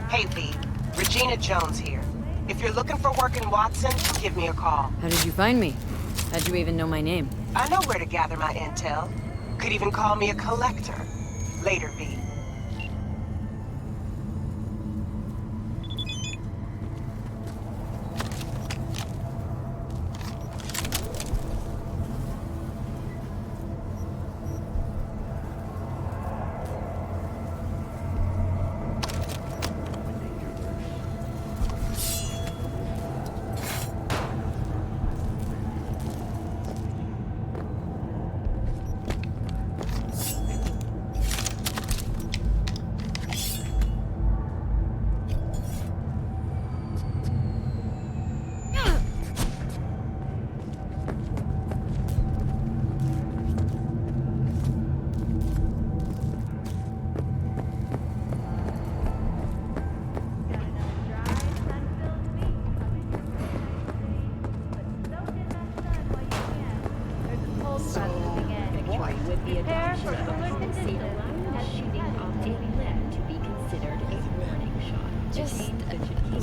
Hey, V. Regina Jones here. If you're looking for work in Watson, give me a call. How did you find me? How'd you even know my name? I know where to gather my intel. Could even call me a collector. Later, V.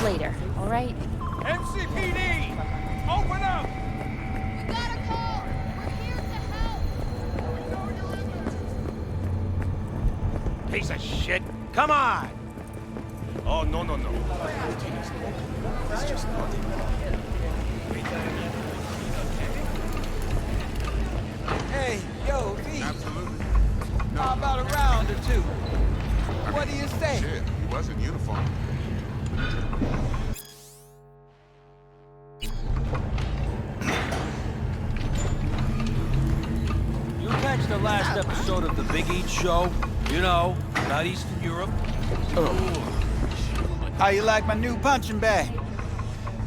Later, all right? MCPD! Open up! We got a call! We're here to help! Piece of shit! Come on! Oh, no. Hey, yo, V. Absolutely. How about a round or two? What do you say? Shit, he was in uniform. You catch the last episode of the Big Eat Show? You know, about Eastern Europe? How you like my new punching bag?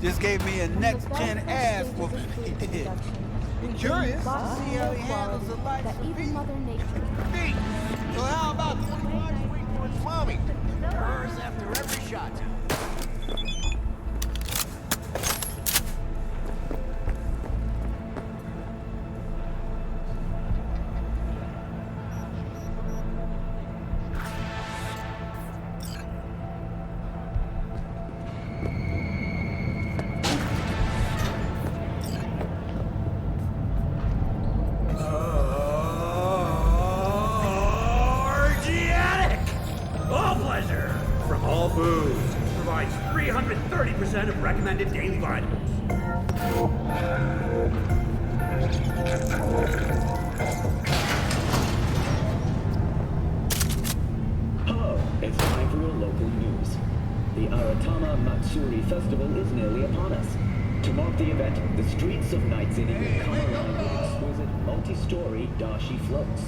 Just gave me a next-gen ass whooping. He did. Curious to see how he handles the likes of me. Hey! So how about 25 a week for his mommy. Hers after every shot. Foods provides 330% of recommended daily vitamins. Hello, it's time for your local news. The Aratama Matsuri Festival is nearly upon us. To mark the event, the streets of Night City will come alive with exquisite multi-story dashi floats.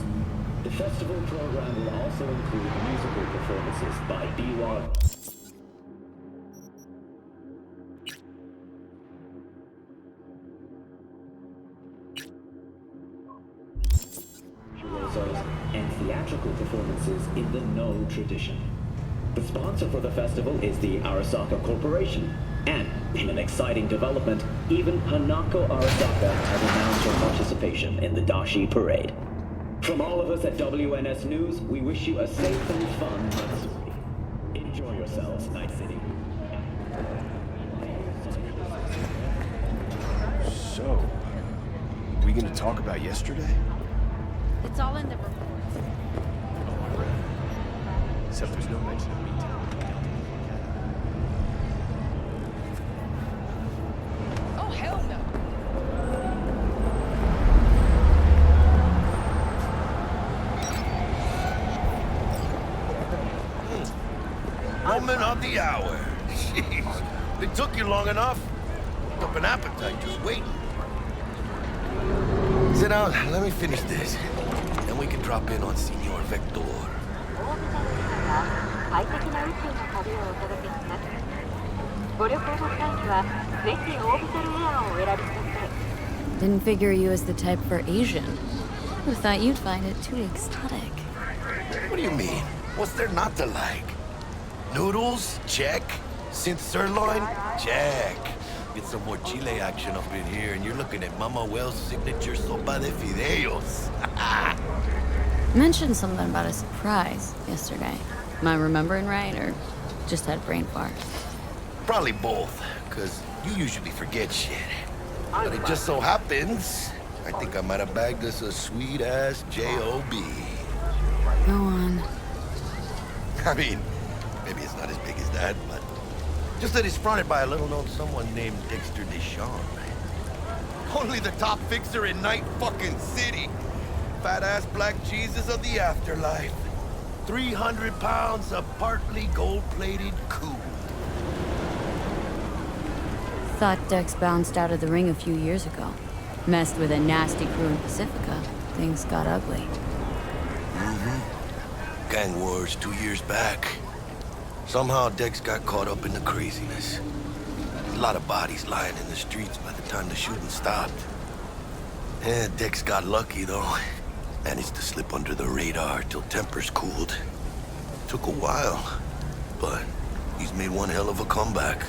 The festival program will also include musical performances by B-Wad. And theatrical performances in the No tradition. The sponsor for the festival is the Arasaka Corporation. And, in an exciting development, even Hanako Arasaka has announced her participation in the Dashi Parade. From all of us at WNS News, we wish you a safe and fun Matsuri. Enjoy yourselves, Night City. So, we gonna talk about yesterday? It's all in the report. Oh, I read it. Except there's no mention of me telling Oh, hell no. Moment of the hour. Jeez, it took you long enough. Picked up an appetite just waiting. Sit down, let me finish this. Then we can drop in on Senor Vector. Didn't figure you as the type for Asian. Who thought you'd find it too exotic? What do you mean? What's there not to like? Noodles? Check. Synth sirloin? Check. Get some more Chile action up in here, and you're looking at Mama Wells' signature sopa de fideos. Mentioned something about a surprise yesterday. Am I remembering right, or just had a brain fart? Probably both, because you usually forget shit. But it just so happens, I think I might have bagged us a sweet-ass J.O.B. Go on. I mean, maybe it's not as big as that, but just that it's fronted by a little-known someone named Dexter Deshawn. Only the top fixer in Night fucking City. Fat-ass black Jesus of the afterlife. 300 pounds of partly gold-plated cool. Thought Dex bounced out of the ring a few years ago. Messed with a nasty crew in Pacifica. Things got ugly. Gang wars 2 years back. Somehow Dex got caught up in the craziness. A lot of bodies lying in the streets by the time the shooting stopped. Yeah, Dex got lucky though. Managed to slip under the radar till tempers cooled. Took a while, but he's made one hell of a comeback.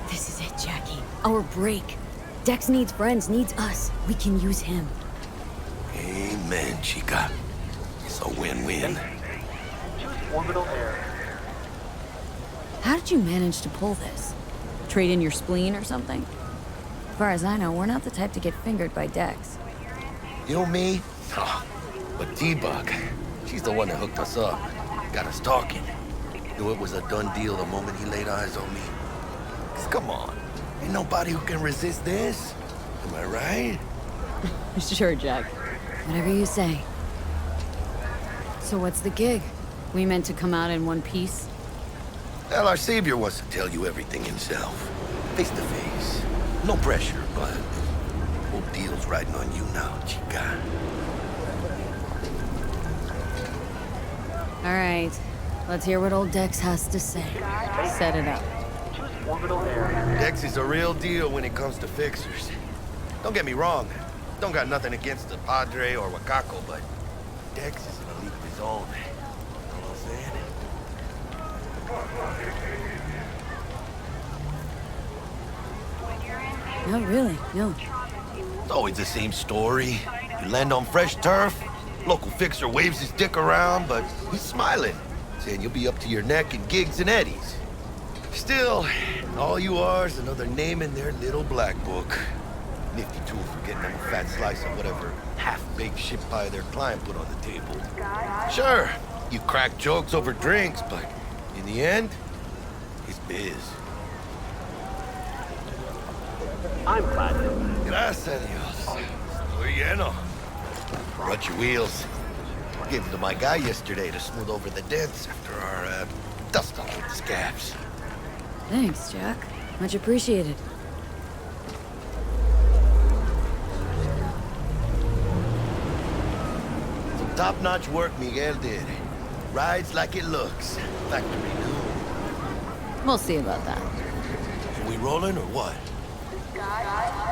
This is it, Jackie. Our break. Dex needs friends, needs us. We can use him. Amen, chica. It's a win-win. Orbital air. How did you manage to pull this? Trade in your spleen or something? As far as I know, we're not the type to get fingered by Dex. You, me? Oh, but T-Bug, she's the one that hooked us up. Got us talking. Knew it was a done deal the moment he laid eyes on me. 'Cause come on, ain't nobody who can resist this. Am I right? Sure, Jack. Whatever you say. So what's the gig? We meant to come out in one piece? Well, our savior wants to tell you everything himself. Face to face. No pressure, but whole deal's riding on you now, chica. All right. Let's hear what old Dex has to say. Set it up. Orbital air. Dex is a real deal when it comes to fixers. Don't get me wrong. Don't got nothing against the Padre or Wakako, but Dex is an elite of his own. You know what I'm saying? No, really, no. It's always the same story. You land on fresh turf, local fixer waves his dick around, but he's smiling, saying you'll be up to your neck in gigs and eddies. Still, all you are is another name in their little black book. Nifty tool for getting them a fat slice of whatever half-baked shit pie their client put on the table. Sure, you crack jokes over drinks, but in the end, it's biz. I'm glad. Gracias a Dios. Estoy lleno. Brought your wheels. Gave them to my guy yesterday to smooth over the dents after our dust-up with the scabs. Thanks, Jack. Much appreciated. Some top-notch work Miguel did. Rides like it looks. Factory new. We'll see about that. Are we rolling or what?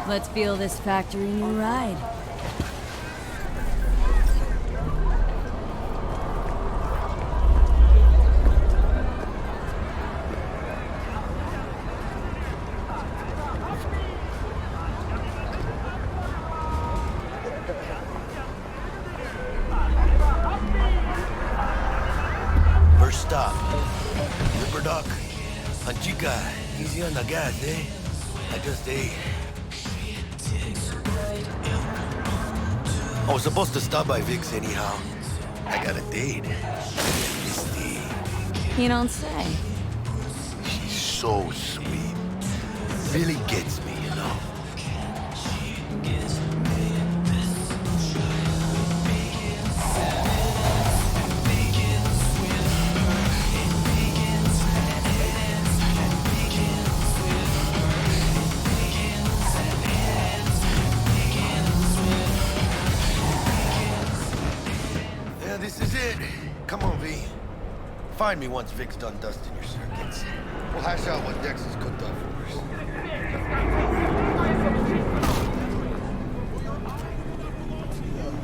Let's feel this factory new ride. First stop. Ripper Duck. Chica, easy on the gas, eh? I just ate. I was supposed to stop by Vic's anyhow. I got a date. Misty. You don't say. She's so sweet. Really gets me, you know. This is it. Come on, V. Find me once Vic's done dusting your circuits. We'll hash out what Dex has cooked up for us.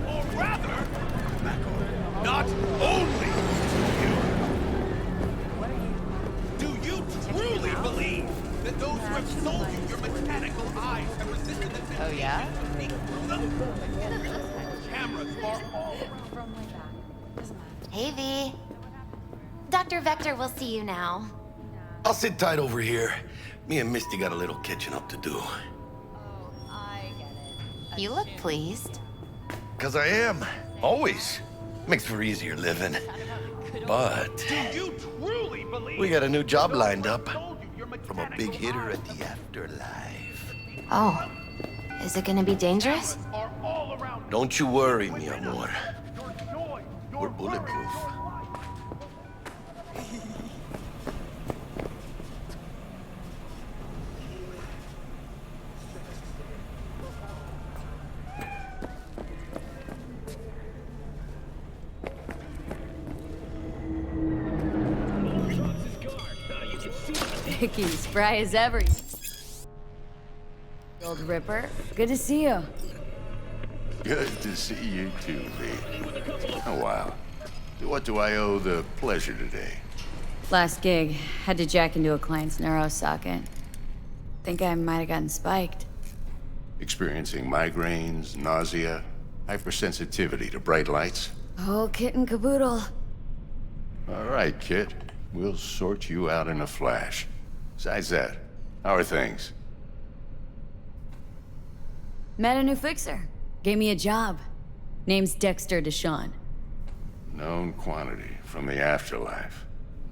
Or rather, not only do you truly believe that those who have sold you your mechanical eyes have resisted the temptation? Oh, yeah? Cameras are all From way back. Hey, V. Dr. Vector will see you now. I'll sit tight over here. Me and Misty got a little catching up to do. You look pleased. 'Cause I am. Always. Makes for easier living. But Do you truly believe we got a new job lined up from a big hitter at the afterlife. Oh. Is it gonna be dangerous? are all around Don't you worry, mi amor. your joy, your We're bulletproof. Vicky, spry as ever. Old Ripper, good to see you. Good to see you too, V. Oh, wow. What do I owe the pleasure today? Last gig, had to jack into a client's neuro socket. Think I might have gotten spiked. Experiencing migraines, nausea, hypersensitivity to bright lights? Oh, kit and caboodle. All right, kid. We'll sort you out in a flash. Besides that, how are things? Met a new fixer. Gave me a job. Name's Dexter Deshawn. Known quantity from the afterlife.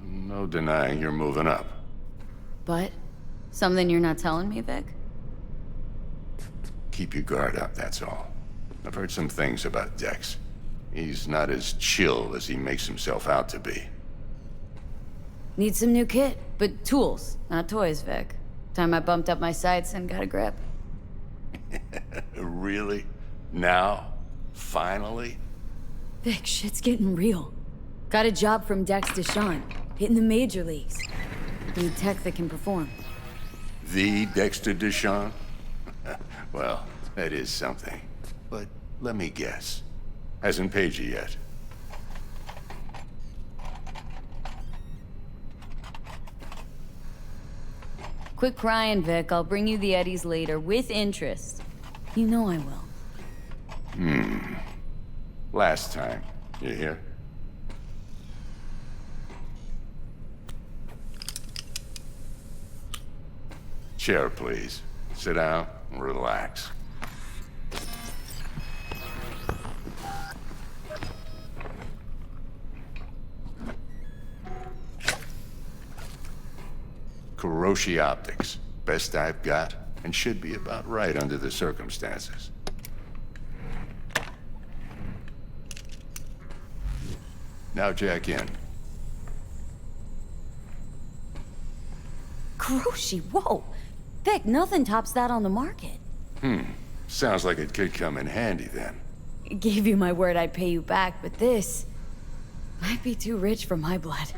No denying you're moving up. But, something you're not telling me, Vic? Keep your guard up, that's all. I've heard some things about Dex. He's not as chill as he makes himself out to be. Need some new kit, but tools, not toys, Vic. Time I bumped up my sights and got a grip. Really? Now? Finally? Vic, shit's getting real. Got a job from Dex Deshawn, hitting the major leagues. Need tech that can perform. The Dexter Deshawn? Well, that is something. But let me guess. Hasn't paid you yet. Quit crying, Vic. I'll bring you the Eddies later, with interest. You know I will. Last time. You hear? Chair, please. Sit down and relax. Kuroshi Optics. Best I've got, and should be about right under the circumstances. Now jack in. Kuroshi, whoa! Vic, nothing tops that on the market. Sounds like it could come in handy then. Gave you my word I'd pay you back, but this might be too rich for my blood.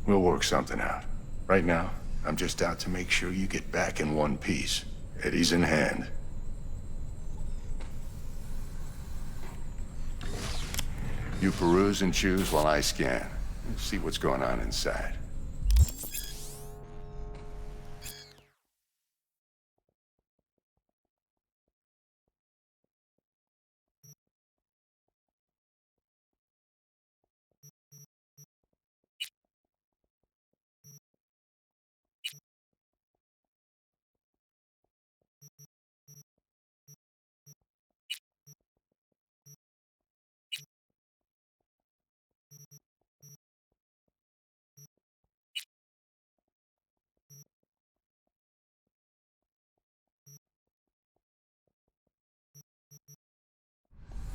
We'll work something out. Right now, I'm just out to make sure you get back in one piece. Eddie's in hand. You peruse and choose while I scan. See what's going on inside.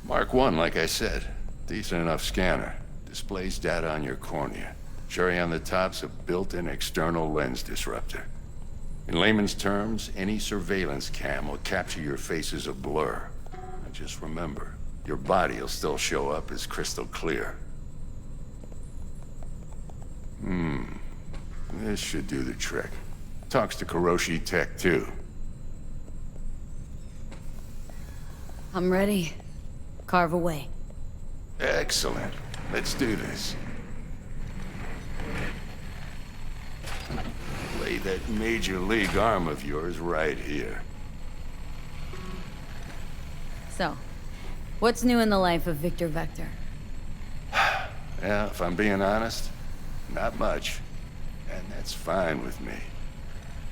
Mark 1, like I said. Decent enough scanner. Displays data on your cornea. Cherry on the top's a built-in external lens disruptor. In layman's terms, any surveillance cam will capture your face as a blur. And just remember, your body will still show up as crystal clear. This should do the trick. Talks to Kuroshi Tech, too. I'm ready. Carve away. Excellent. Let's do this. Lay that major league arm of yours right here. So, what's new in the life of Victor Vector? Yeah, if I'm being honest, not much. And that's fine with me.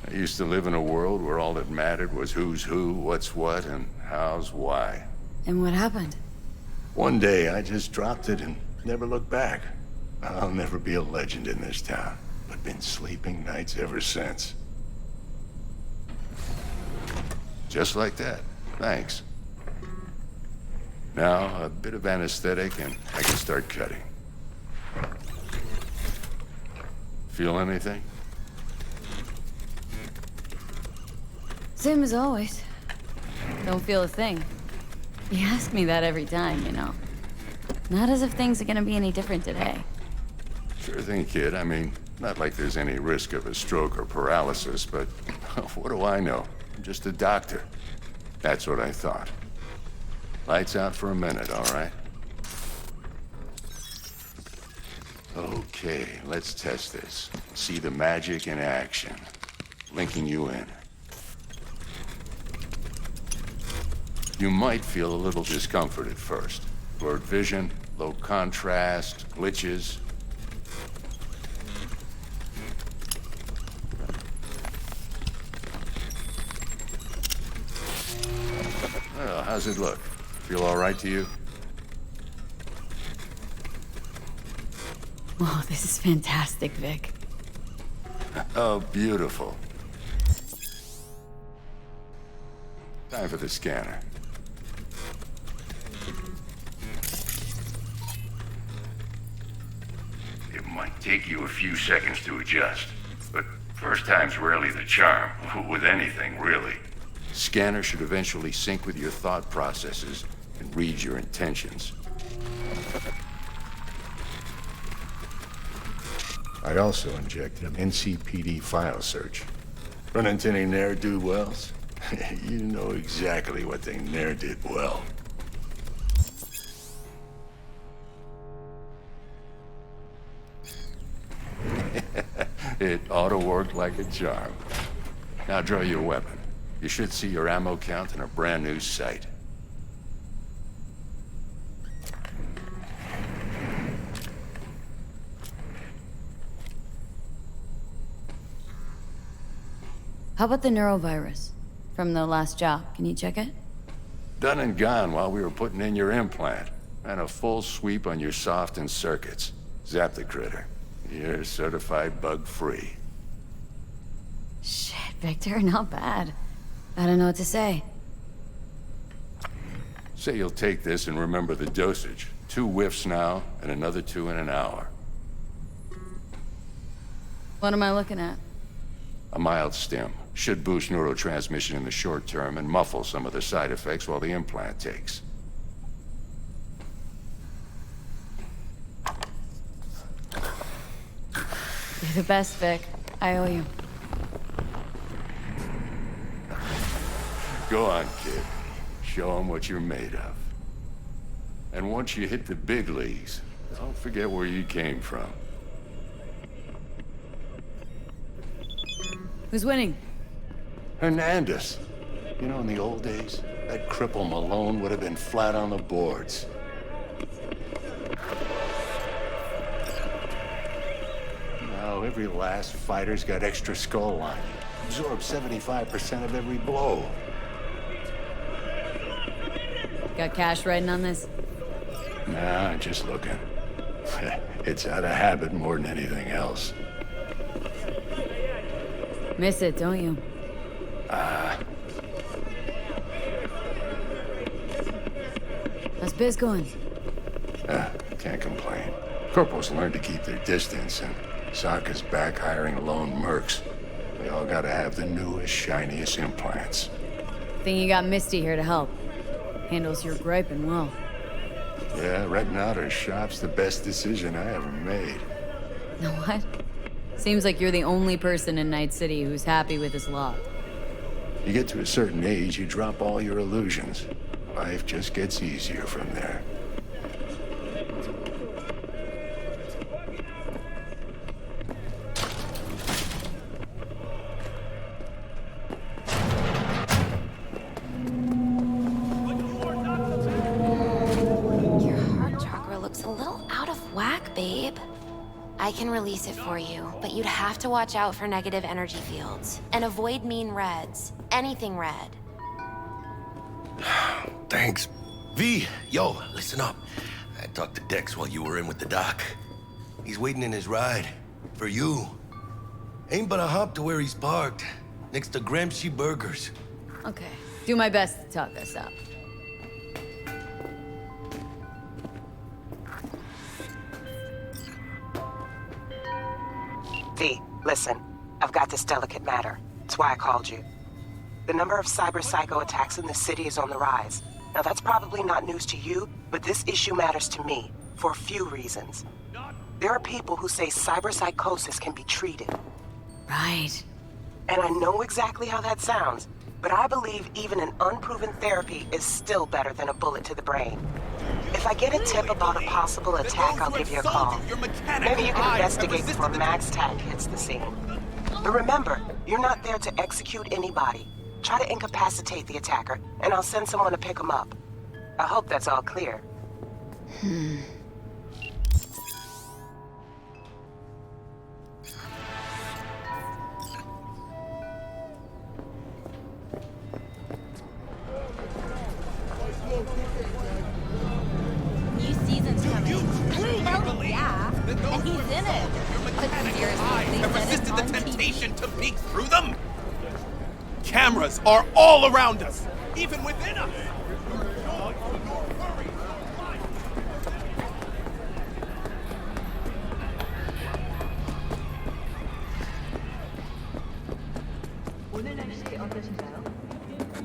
I used to live in a world where all that mattered was who's who, what's what, and how's why. And what happened? One day, I just dropped it and never looked back. I'll never be a legend in this town, but been sleeping nights ever since. Just like that. Thanks. Now, a bit of anesthetic and I can start cutting. Feel anything? Same as always. Don't feel a thing. You ask me that every time, you know. Not as if things are gonna be any different today. Sure thing, kid. I mean, not like there's any risk of a stroke or paralysis, but what do I know? I'm just a doctor. That's what I thought. Lights out for a minute, all right? Okay, let's test this. See the magic in action. Linking you in. You might feel a little discomfort at first. Blurred vision, low contrast, glitches. Well, how's it look? Feel all right to you? Whoa, this is fantastic, Vic. Oh, beautiful. Time for the scanner. It might take you a few seconds to adjust, but first time's rarely the charm, with anything, really. Scanner should eventually sync with your thought processes and read your intentions. I also injected an NCPD file search. Run into any ne'er-do-wells? You know exactly what they ne'er did well. It ought to work like a charm. Now draw your weapon. You should see your ammo count in a brand new sight. How about the neurovirus? From the last job, can you check it? Done and gone while we were putting in your implant. And a full sweep on your soft and circuits. Zap the critter. You're certified bug-free. Shit, Victor, not bad. I don't know what to say. Say you'll take this and remember the dosage. 2 whiffs now, and another 2 in an hour. What am I looking at? A mild stim. Should boost neurotransmission in the short term and muffle some of the side effects while the implant takes. You're the best, Vic. I owe you. Go on, kid. Show them what you're made of. And once you hit the big leagues, don't forget where you came from. Who's winning? Hernandez. You know, in the old days, that cripple Malone would have been flat on the boards. Now, every last fighter's got extra skull line. Absorbs 75% of every blow. Got cash riding on this? Nah, just looking. It's out of habit more than anything else. Miss it, don't you? How's biz going? Can't complain. Corporals learn to keep their distance, and Sokka's back hiring lone mercs. They all gotta have the newest, shiniest implants. Think you got Misty here to help. Handles your griping well. Yeah, renting out her shop's the best decision I ever made. Know what? Seems like you're the only person in Night City who's happy with his lot. You get to a certain age, you drop all your illusions. Life just gets easier from there. Your heart chakra looks a little out of whack, babe. I can release it for you, but you'd have to watch out for negative energy fields. And avoid mean reds. Anything red. Thanks. V, yo, listen up. I talked to Dex while you were in with the doc. He's waiting in his ride. For you. Ain't but a hop to where he's parked. Next to Gramsci Burgers. Okay. Do my best to talk us up. V, listen. I've got this delicate matter. That's why I called you. The number of cyber psycho attacks in the city is on the rise. Now that's probably not news to you, but this issue matters to me for a few reasons. There are people who say cyber psychosis can be treated. Right. And I know exactly how that sounds, but I believe even an unproven therapy is still better than a bullet to the brain. If I get a tip about a possible attack, I'll give you a call. Maybe you can investigate before Max Tag hits the scene. But remember, you're not there to execute anybody. Try to incapacitate the attacker, and I'll send someone to pick him up. I hope that's all clear. New season's coming. Hell yeah. And he's in it. But seriously, Have they said resisted it the on TV. temptation to peek through them? Cameras are all around us, even within us. 오늘 날씨 어떠신가요?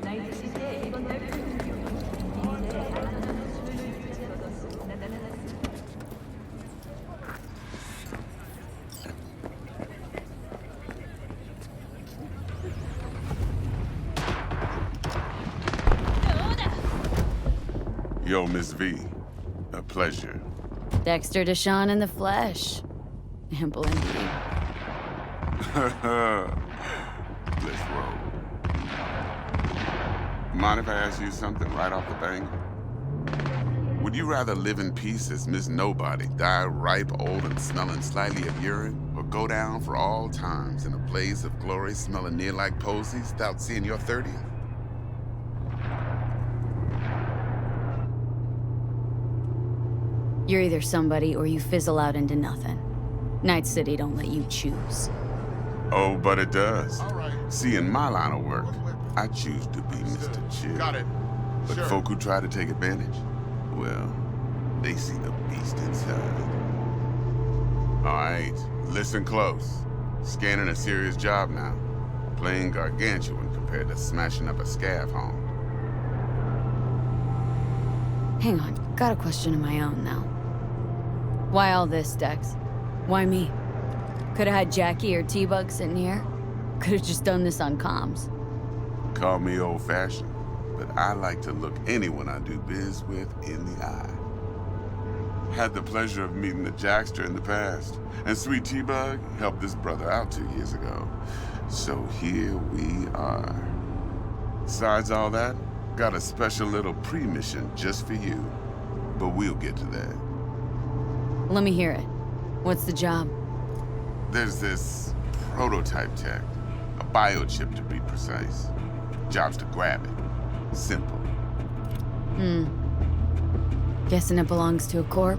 나이트 시대에 이번 날 같은 경우 인쇄에 안전한 수면을 유지하는 것으로 나타났습니다. Yo, Miss V. A pleasure. Dexter Deshawn in the flesh. Ample indeed. Let's roll. Mind if I ask you something right off the bang? Would you rather live in peace as Miss Nobody, die ripe, old, and smelling slightly of urine, or go down for all times in a blaze of glory smelling near like posies without seeing your 30th? You're either somebody or you fizzle out into nothing. Night City don't let you choose. Oh, but it does. See, in my line of work, I choose to be Mr. Chill. Got it. But Sure. folk who try to take advantage, well, they see the beast inside. All right, listen close. Scanning a serious job now. Playing gargantuan compared to smashing up a scav home. Hang on, got a question of my own now. Why all this, Dex? Why me? Could've had Jackie or T-Bug sitting here. Could've just done this on comms. Call me old-fashioned, but I like to look anyone I do biz with in the eye. Had the pleasure of meeting the Jackster in the past, and Sweet T-Bug helped this brother out 2 years ago. So here we are. Besides all that, got a special little pre-mission just for you. But we'll get to that. Let me hear it. What's the job? There's this prototype tech, a biochip to be precise. Job's to grab it. Simple. Guessing it belongs to a corp?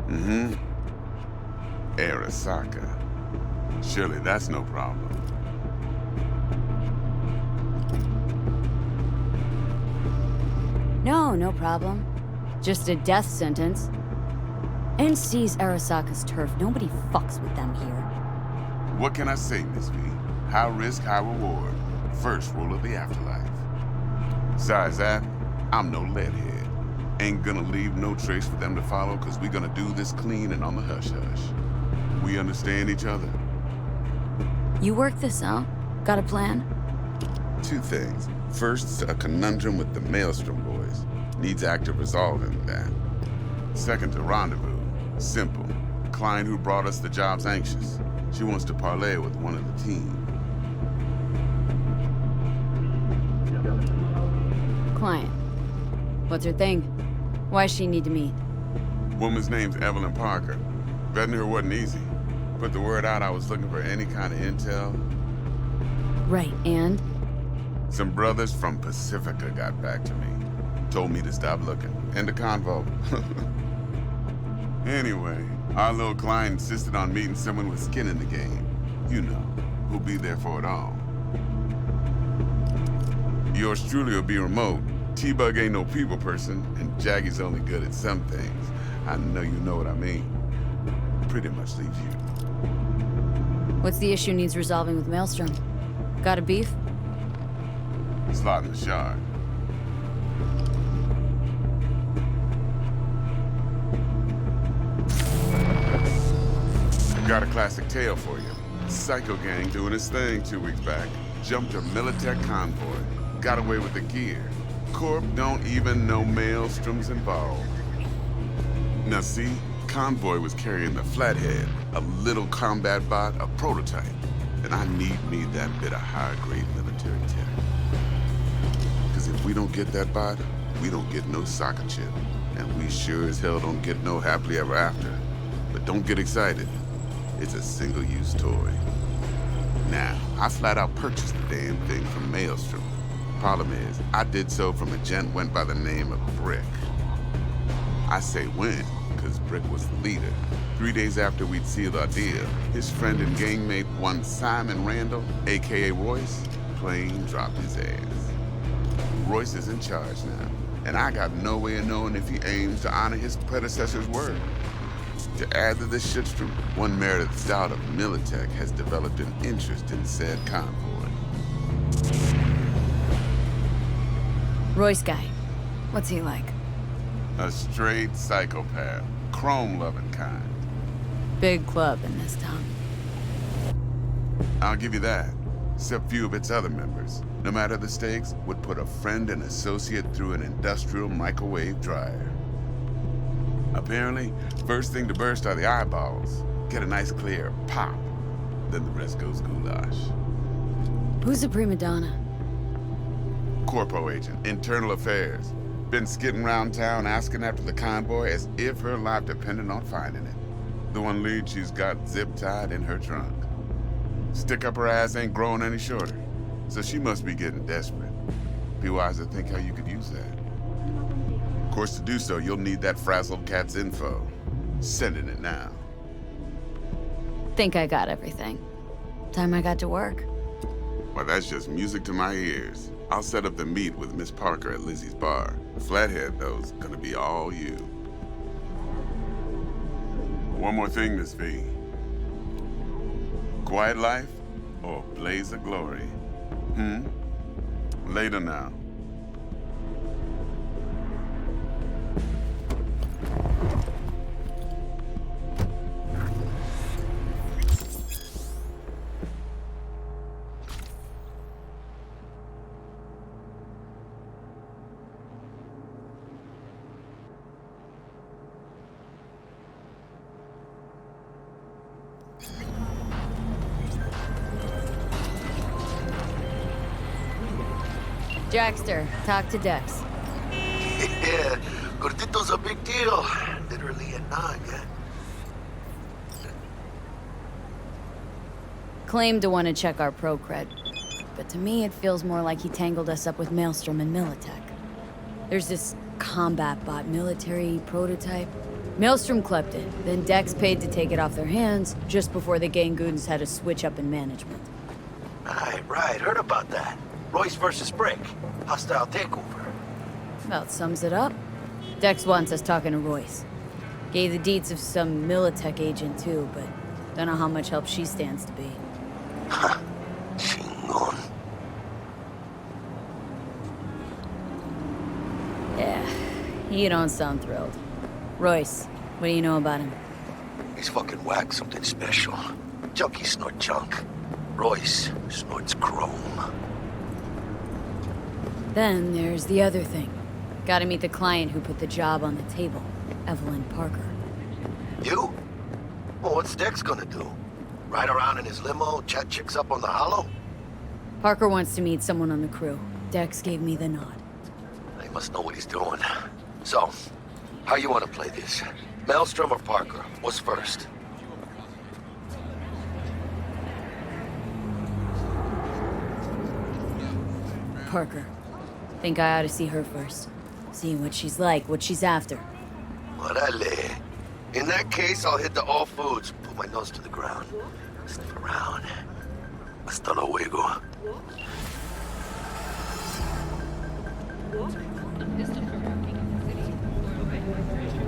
Mm-hmm. Arasaka. Surely that's no problem. No problem. Just a death sentence. NC's Arasaka's turf. Nobody fucks with them here. What can I say, Miss V? High risk, high reward. First rule of the afterlife. Besides that, I'm no leadhead. Ain't gonna leave no trace for them to follow, cause we gonna do this clean and on the hush-hush. We understand each other? You work this out? Got a plan? Two things. First, a conundrum with the Maelstrom boys. Needs active resolving that. Second, a rendezvous. Simple. Client who brought us the job's anxious. She wants to parlay with one of the team. Client. What's her thing? Why she need to meet? Woman's name's Evelyn Parker. Vetting her wasn't easy. Put the word out I was looking for any kind of intel. Right, and? Some brothers from Pacifica got back to me. Told me to stop looking. End of convo. Anyway, our little client insisted on meeting someone with skin in the game. You know, who'll be there for it all. Yours truly will be remote. T-Bug ain't no people person, and Jaggy's only good at some things. I know you know what I mean. Pretty much leaves you. What's the issue needs resolving with Maelstrom? Got a beef? Slot in the shard. Got a classic tale for you. Psycho gang doing his thing 2 weeks back. Jumped a Militech convoy. Got away with the gear. Corp don't even know Maelstrom's involved. Now see, convoy was carrying the Flathead, a little combat bot, a prototype. And I need me that bit of high-grade military tech. Because if we don't get that bot, we don't get no soccer chip. And we sure as hell don't get no happily ever after. But don't get excited. It's a single-use toy. Now, I flat out purchased the damn thing from Maelstrom. Problem is, I did so from a gent went by the name of Brick. I say when, because Brick was the leader. 3 days after we'd sealed our deal, his friend and gangmate, one Simon Randall, aka Royce, plain dropped his ass. Royce is in charge now, and I got no way of knowing if he aims to honor his predecessor's word. To add to this shitstorm, one Meredith Stout of Militech has developed an interest in said convoy. Royce guy. What's he like? A straight psychopath. Chrome-loving kind. Big club in this town. I'll give you that. Except few of its other members, no matter the stakes, would put a friend and associate through an industrial microwave dryer. Apparently, first thing to burst are the eyeballs. Get a nice clear pop. Then the rest goes goulash. Who's the prima donna? Corpo agent, internal affairs. Been skidding around town asking after the convoy as if her life depended on finding it. The one lead she's got zip-tied in her trunk. Stick up her ass ain't growing any shorter, so she must be getting desperate. Be wise to think how you could use that. Of course, to do so, you'll need that frazzled cat's info. Sending it now. Think I got everything. Time I got to work. Well, that's just music to my ears. I'll set up the meet with Miss Parker at Lizzie's bar. The Flathead, though's gonna be all you. One more thing, Miss V. Quiet life or blaze of glory? Later now. Jackster, talk to Dex. Yeah, Gordito's a big deal. Literally a nog, yeah? Claimed to want to check our pro cred, but to me it feels more like he tangled us up with Maelstrom and Militech. There's this combat bot military prototype. Maelstrom clept it, then Dex paid to take it off their hands just before the Gangoons had a switch up in management. Right, heard about that. Royce versus Brick. Hostile takeover. About sums it up. Dex wants us talking to Royce. Gave the deets of some Militech agent too, but don't know how much help she stands to be. Ha! Chingon. Yeah, you don't sound thrilled. Royce, what do you know about him? He's fucking whack, something special. Junkies snort junk. Royce snorts chrome. Then there's the other thing. Gotta meet the client who put the job on the table, Evelyn Parker. You? Well, what's Dex gonna do? Ride around in his limo, chat chicks up on the hollow? Parker wants to meet someone on the crew. Dex gave me the nod. He must know what he's doing. So, how you want to play this? Maelstrom or Parker? What's first? Parker. Think I ought to see her first. See what she's like, what she's after. Orale. In that case, I'll hit the All Foods, put my nose to the ground, sniff around. Hasta luego. Pistol for working in the city.